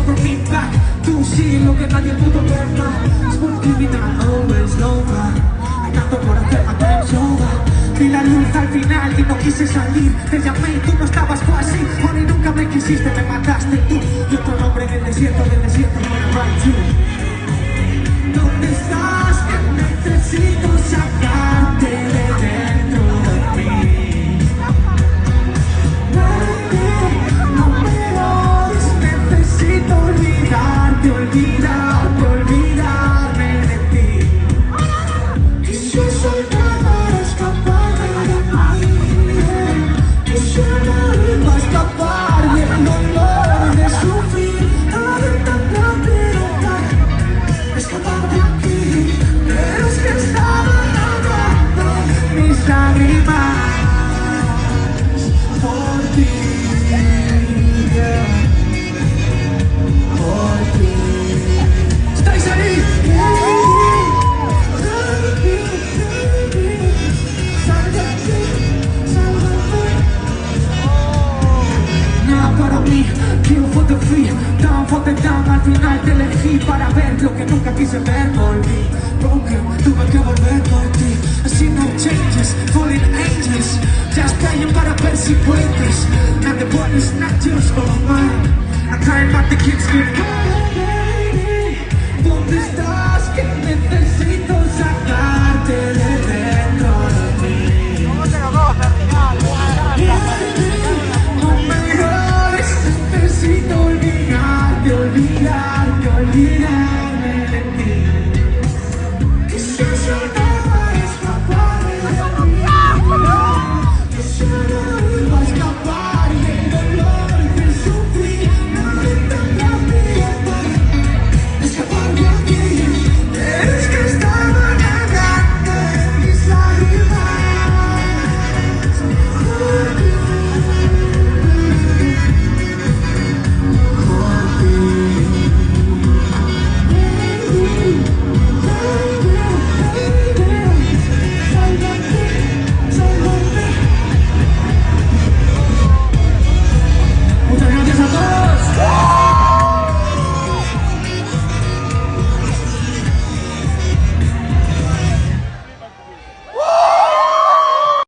over me back. Tú sí, lo que nadie pudo ver más. Sport criminal, always lower. Hay tanto por hacer, my time's over. Vi la luz al final y no quise salir. Te llamé y tú no estabas casi. Ahora y nunca me quisiste, me mataste tú. Y otro nombre en el desierto, del desierto, para right you. ¿Dónde estás? Que necesito sacarte de dentro de mí. No me odies, necesito olvidarte, olvidarme de ti. Quise soltar para escaparme de mí. Quise morir para escapar del dolor de sufrir. Haber tan rápido para escapar de aquí. Pero es que estaba nadando mis lágrimas por ti. Por ti. ¿Estáis ahí? Para mí, kill for the free, down for the down. Al final te elegí para ver lo que nunca quise ver. Volví, broken, tuve que volver por ti. I see no changes, falling angels, just playing para ver si puedes. And the ball is not just all mine. I climb at the kids with ¿dónde estás? Que necesito sacar